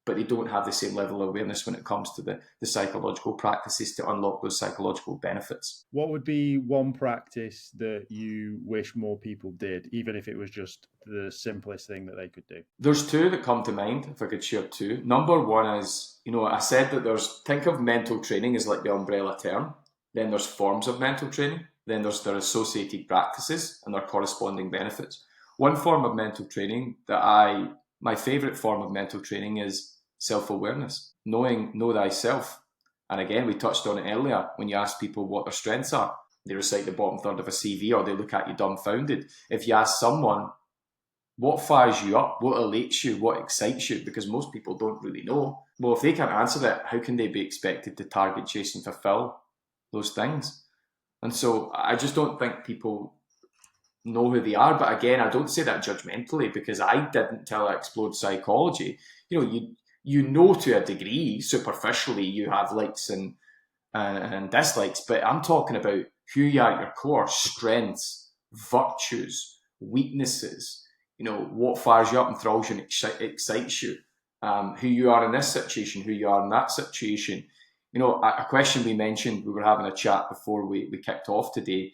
But but they don't have the same level of awareness when it comes to the psychological practices to unlock those psychological benefits. What would be one practice that you wish more people did, even if it was just the simplest thing that they could do? There's two that come to mind, if I could share two. Number one is, I said that think of mental training as like the umbrella term. Then there's forms of mental training. Then there's their associated practices and their corresponding benefits. One form of mental training my favourite form of mental training is self-awareness, know thyself. And again, we touched on it earlier. When you ask people what their strengths are, they recite the bottom third of a CV or they look at you dumbfounded. If you ask someone, what fires you up, what elates you, what excites you, because most people don't really know. Well, if they can't answer that, how can they be expected to target, chase and fulfill those things? And so I just don't think people know who they are. But again, I don't say that judgmentally, because I didn't till I explored psychology. You know to a degree, superficially, you have likes and dislikes, but I'm talking about who you are at your core, strengths, virtues, weaknesses, what fires you up and thrills you and excites you, who you are in this situation, who you are in that situation. A question we mentioned, we were having a chat before we kicked off today.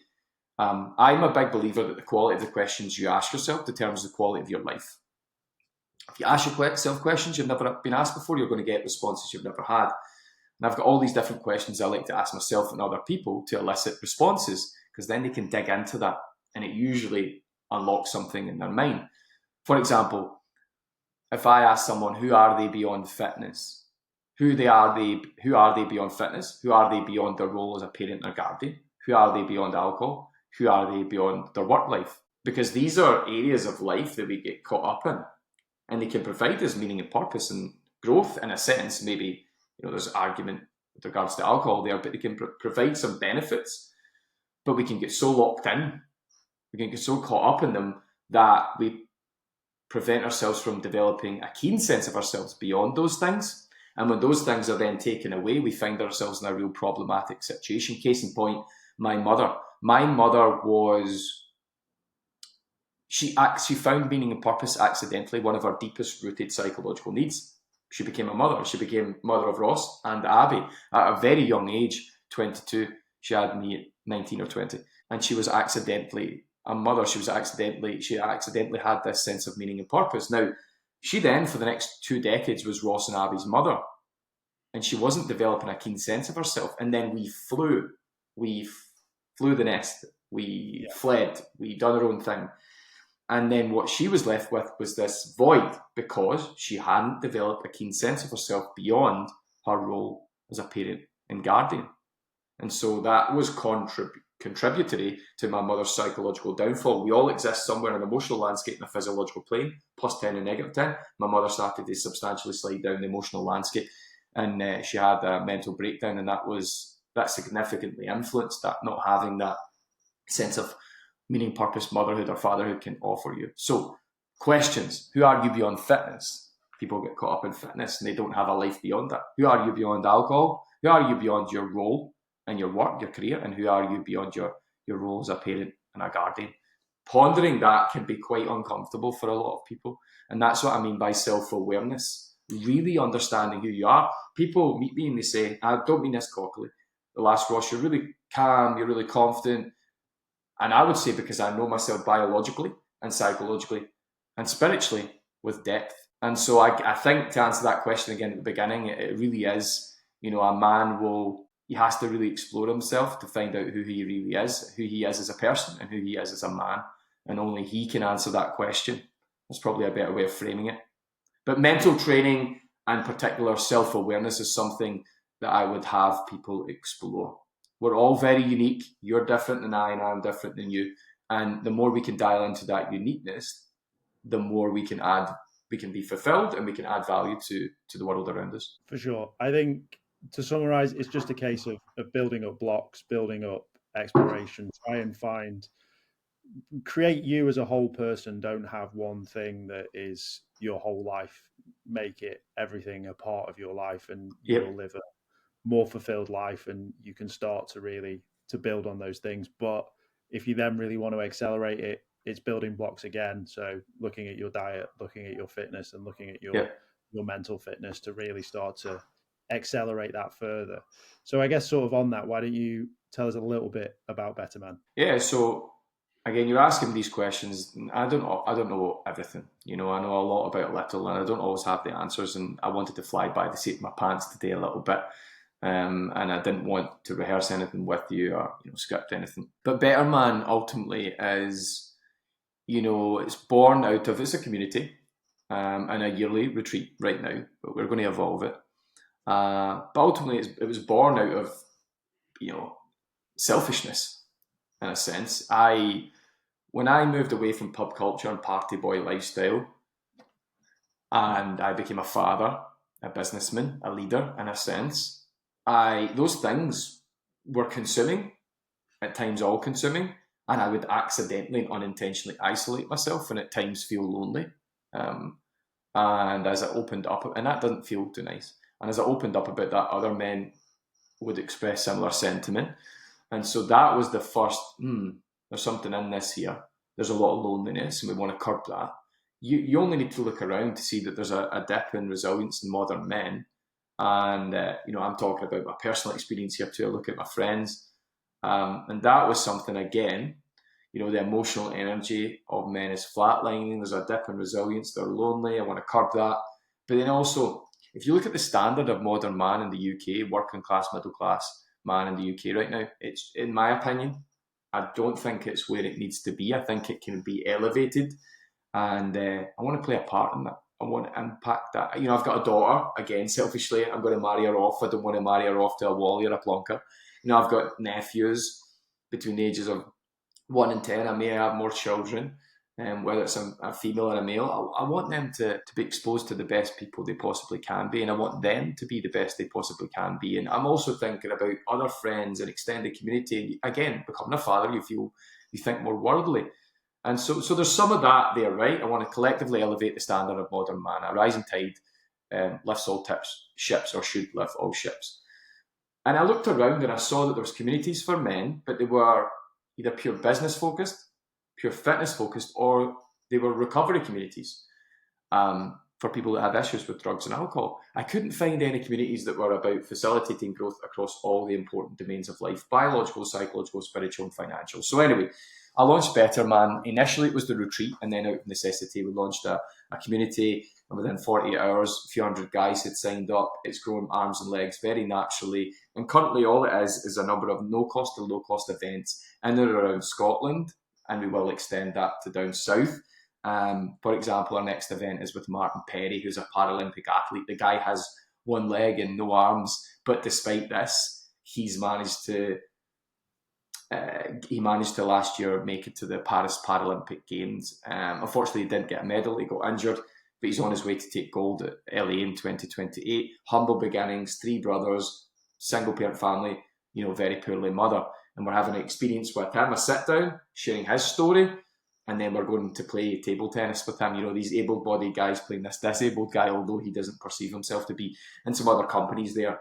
I'm a big believer that the quality of the questions you ask yourself determines the quality of your life. If you ask yourself questions you've never been asked before, you're going to get responses you've never had. And I've got all these different questions I like to ask myself and other people to elicit responses, because then they can dig into that and it usually unlocks something in their mind. For example, if I ask someone, who are they beyond fitness? Who are they beyond fitness? Who are they beyond their role as a parent or guardian? Who are they beyond alcohol? Who are they beyond their work life? Because these are areas of life that we get caught up in, and they can provide us meaning and purpose and growth in a sense. Maybe, there's an argument with regards to alcohol there, but they can provide some benefits. But we can get so locked in, we can get so caught up in them that we prevent ourselves from developing a keen sense of ourselves beyond those things. And when those things are then taken away, we find ourselves in a real problematic situation. Case in point, my mother. My mother she found meaning and purpose accidentally, one of her deepest rooted psychological needs. She became a mother. She became mother of Ross and Abby at a very young age, 22. She had me at 19 or 20. And she was accidentally a mother. She accidentally had this sense of meaning and purpose. Now, she then, for the next 2 decades, was Ross and Abby's mother. And she wasn't developing a keen sense of herself. And then we flew the nest. We fled. We done our own thing. And then what she was left with was this void, because she hadn't developed a keen sense of herself beyond her role as a parent and guardian. And so that was contributory to my mother's psychological downfall. We all exist somewhere in an emotional landscape in a physiological plane, plus 10 and negative 10. My mother started to substantially slide down the emotional landscape, and she had a mental breakdown, and that significantly influenced that, not having that sense of meaning, purpose, motherhood or fatherhood can offer you. So, questions. Who are you beyond fitness? People get caught up in fitness and they don't have a life beyond that. Who are you beyond alcohol? Who are you beyond your role and your work, your career? And who are you beyond your role as a parent and a guardian? Pondering that can be quite uncomfortable for a lot of people. And that's what I mean by self-awareness. Really understanding who you are. People meet me and they say, I don't mean this cockily, the last Ross, you're really calm, you're really confident. And I would say, because I know myself biologically and psychologically and spiritually with depth. And so I think, to answer that question again at the beginning, it really is, a man he has to really explore himself to find out who he really is, who he is as a person and who he is as a man. And only he can answer that question. That's probably a better way of framing it. But mental training and particular self-awareness is something that I would have people explore. We're all very unique. You're different than I, and I'm different than you. And the more we can dial into that uniqueness, the more we can be fulfilled and we can add value to the world around us. For sure. I think, to summarize, it's just a case of building up blocks, building up exploration, try and create you as a whole person. Don't have one thing that is your whole life. Make it everything a part of your life, and you'll live a more fulfilled life, and you can start to build on those things. But if you then really want to accelerate it, it's building blocks again. So looking at your diet, looking at your fitness, and looking at your your mental fitness to really start to accelerate that further. So I guess sort of on that, why don't you tell us a little bit about Better Man? Yeah, so again, you're asking these questions. I don't know everything. I know a lot about little, and I don't always have the answers. And I wanted to fly by the seat of my pants today a little bit, and I didn't want to rehearse anything with you or script anything. But Better Man ultimately is, it's born out of, it's a community, and a yearly retreat right now, but we're going to evolve it. But ultimately, it was born out of, selfishness, in a sense. When I moved away from pub culture and party boy lifestyle, and I became a father, a businessman, a leader, in a sense, those things were consuming, at times all consuming, and I would accidentally and unintentionally isolate myself and at times feel lonely. And as I opened up, and that doesn't feel too nice, and as I opened up about that, other men would express similar sentiment. And so that was the first, there's something in this here. There's a lot of loneliness and we want to curb that. You only need to look around to see that there's a dip in resilience in modern men. And, I'm talking about my personal experience here too. I look at my friends. And that was something, again, the emotional energy of men is flatlining. There's a dip in resilience. They're lonely. I want to curb that. But then also, if you look at the standard of modern man in the UK, working class, middle class man in the UK right now, it's, in my opinion, I don't think it's where it needs to be. I think it can be elevated, and I want to play a part in that. I want to impact that. I've got a daughter. Again, selfishly, I'm going to marry her off. I don't want to marry her off to a Wally or a Plonker. I've got nephews between the ages of 1 and 10. I may have more children, whether it's a female or a male. I want them to be exposed to the best people they possibly can be, and I want them to be the best they possibly can be. And I'm also thinking about other friends and extended community. Again, becoming a father, you think more worldly. And so there's some of that there, right? I want to collectively elevate the standard of modern man. A rising tide lifts all ships, or should lift all ships. And I looked around and I saw that there was communities for men, but they were either pure business focused, pure fitness focused, or they were recovery communities for people that have issues with drugs and alcohol. I couldn't find any communities that were about facilitating growth across all the important domains of life: biological, psychological, spiritual, and financial. So anyway, I launched Better Man. Initially, it was the retreat, and then out of necessity, we launched a community. And within 48 hours, a few hundred guys had signed up. It's grown arms and legs very naturally. And currently, all it is a number of no-cost to low-cost events in and around Scotland, and we will extend that to down south. For example, our next event is with Martin Perry, who's a Paralympic athlete. The guy has one leg and no arms, but despite this, he managed to last year make it to the Paris Paralympic Games. Unfortunately, he didn't get a medal. He got injured, but he's on his way to take gold at LA in 2028. Humble beginnings, 3 brothers, single parent family, very poorly mother. And we're having an experience with him, a sit down, sharing his story. And then we're going to play table tennis with him. These able-bodied guys playing this disabled guy, although he doesn't perceive himself to be, and some other companies there,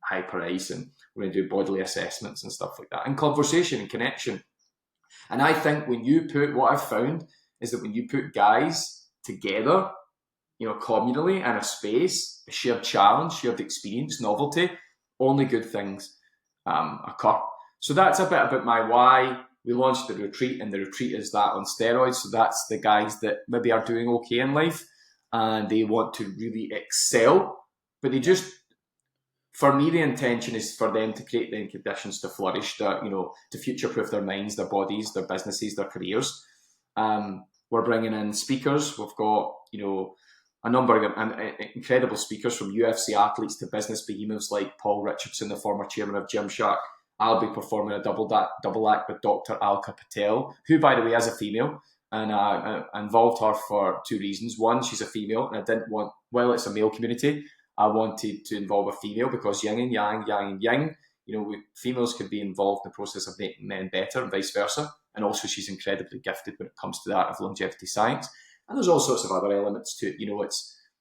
Hyper Ice, and we're going to do bodily assessments and stuff like that, and conversation and connection. And I think what I've found is that when you put guys together, communally in a space, a shared challenge, shared experience, novelty, only good things occur. So that's a bit about my why. We launched the retreat, and the retreat is that on steroids. So that's the guys that maybe are doing okay in life and they want to really excel, but for me, the intention is for them to create the conditions to flourish, to future-proof their minds, their bodies, their businesses, their careers. We're bringing in speakers. We've got, a number of incredible speakers, from UFC athletes to business behemoths like Paul Richardson, the former chairman of Gymshark. I'll be performing a double act with Dr. Alka Patel, who, by the way, is a female. And I involved her for 2 reasons. One, she's a female, and I didn't want, it's a male community, I wanted to involve a female because yin and yang, yang and yang, females can be involved in the process of making men better and vice versa. And also she's incredibly gifted when it comes to the art of longevity science. And there's all sorts of other elements to it.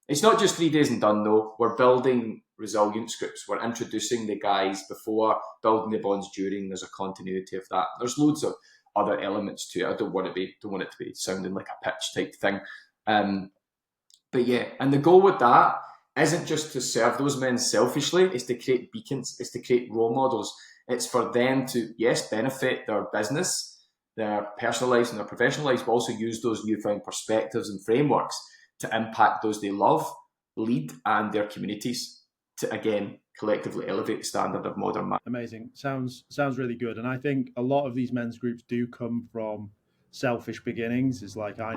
It's not just 3 days and done though. We're building resilience groups. We're introducing the guys before, building the bonds during. There's a continuity of that. There's loads of other elements to it. I don't want it to be sounding like a pitch type thing. But yeah, and the goal with that isn't just to serve those men selfishly, it's to create beacons, it's to create role models. It's for them to, yes, benefit their business, their personal lives and their professional lives, but also use those newfound perspectives and frameworks to impact those they love, lead, and their communities to, again, collectively elevate the standard of modern man. Amazing. Sounds really good. And I think a lot of these men's groups do come from selfish beginnings. It's like, I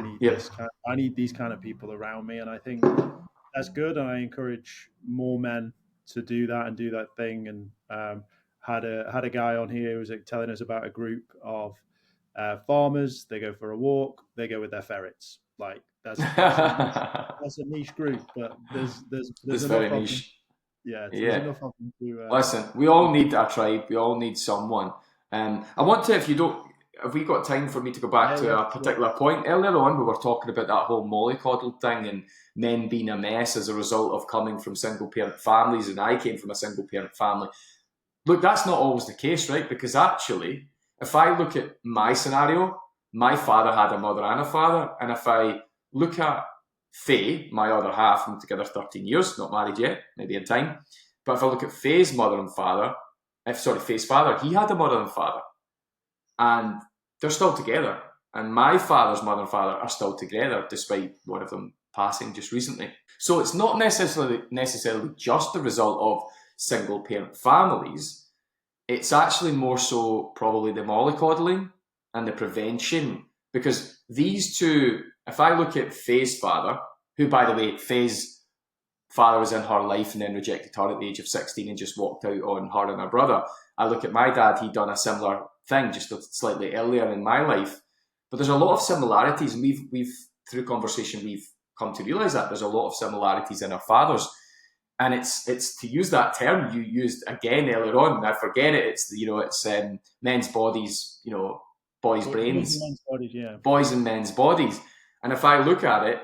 need these kind of people around me. And I think that's good. And I encourage more men to do that and do that thing. And had a guy on here who was telling us about a group of farmers. They go for a walk, they go with their ferrets. Like that's a niche group, but there's very niche. There's enough of them to. Listen, we all need a tribe. We all need someone. I want to, have we got time for me to go back to a particular point? Earlier on, we were talking about that whole mollycoddle thing and men being a mess as a result of coming from single-parent families, and I came from a single-parent family. Look, that's not always the case, right? Because actually, if I look at my scenario, my father had a mother and a father, and if I look at Faye, my other half, I'm together 13 years, not married yet, maybe in time. But if I look at Faye's mother and father, Faye's father, he had a mother and father. And they're still together. And my father's mother and father are still together, despite one of them passing just recently. So it's not necessarily just the result of single-parent families. It's actually more so probably the mollycoddling and the prevention. Because these two, if I look at Faye's father, who, by the way, Faye's father was in her life and then rejected her at the age of 16 and just walked out on her and her brother. I look at my dad, he'd done a similar thing just slightly earlier in my life. But there's a lot of similarities, and we've through conversation, we've come to realise that there's a lot of similarities in our fathers. And it's to use that term you used again earlier on, and I forget it, it's men's bodies, boys' brains, boys and men's bodies. And if I look at it,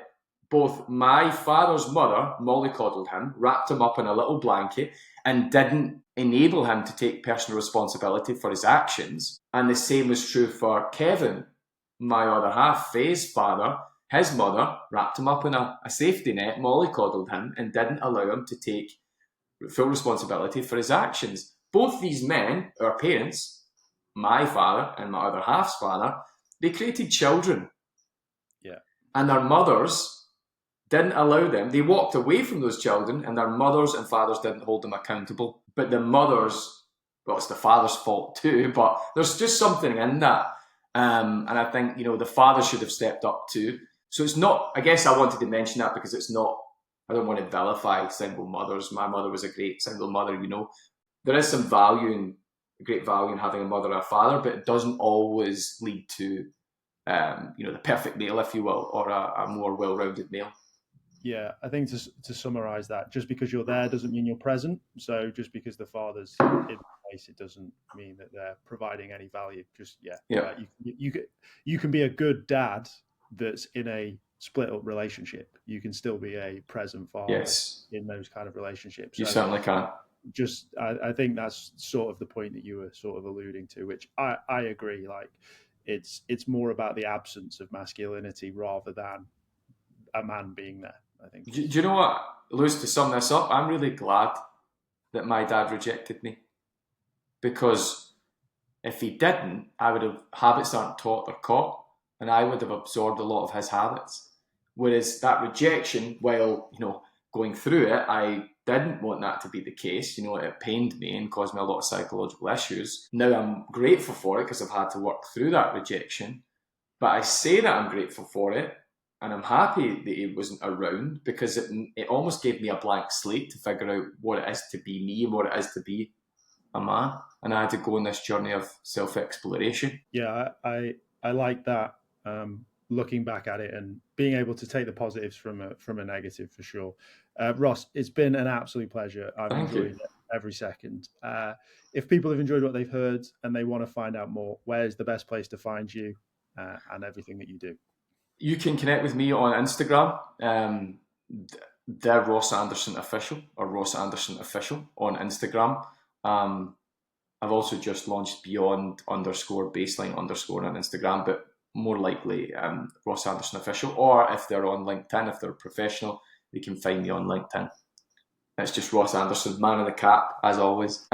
both my father's mother mollycoddled him, wrapped him up in a little blanket, and didn't enable him to take personal responsibility for his actions. And the same was true for Kevin, my other half, Faye's father. His mother wrapped him up in a safety net, mollycoddled him, and didn't allow him to take full responsibility for his actions. Both these men, our parents, my father and my other half's father, they created children. Yeah. And their mothers didn't allow them. They walked away from those children, and their mothers and fathers didn't hold them accountable. But the mothers, well, it's the father's fault too, but there's just something in that. And I think, the father should have stepped up too. So it's not, I guess I wanted to mention that because it's not, I don't want to vilify single mothers. My mother was a great single mother, There is some great value in having a mother or a father, but it doesn't always lead to, the perfect male, if you will, or a more well-rounded male. Yeah, I think to summarize that, just because you're there doesn't mean you're present. So just because the father's in place, it doesn't mean that they're providing any value. You can be a good dad that's in a split up relationship. You can still be a present father in those kind of relationships. You certainly can. I think that's sort of the point that you were sort of alluding to, which I agree. Like it's more about the absence of masculinity rather than a man being there, I think. Do you know what, Lewis, to sum this up, I'm really glad that my dad rejected me, because if he didn't, I would have habits aren't taught, they're caught, and I would have absorbed a lot of his habits. Whereas that rejection, while going through it, I didn't want that to be the case. It pained me and caused me a lot of psychological issues. Now I'm grateful for it because I've had to work through that rejection, but I say that I'm grateful for it. And I'm happy that he wasn't around, because it almost gave me a blank slate to figure out what it is to be me and what it is to be a man. And I had to go on this journey of self-exploration. Yeah, I like that. Looking back at it and being able to take the positives from a negative, for sure. Ross, it's been an absolute pleasure. I've enjoyed it every second. If people have enjoyed what they've heard and they want to find out more, where's the best place to find you and everything that you do? You can connect with me on Instagram, the Ross Anderson Official, or Ross Anderson Official on Instagram. I've also just launched beyond_baseline_ on Instagram, but more likely Ross Anderson Official, or if they're on LinkedIn, if they're professional, they can find me on LinkedIn. It's just Ross Anderson, man in the cap, as always.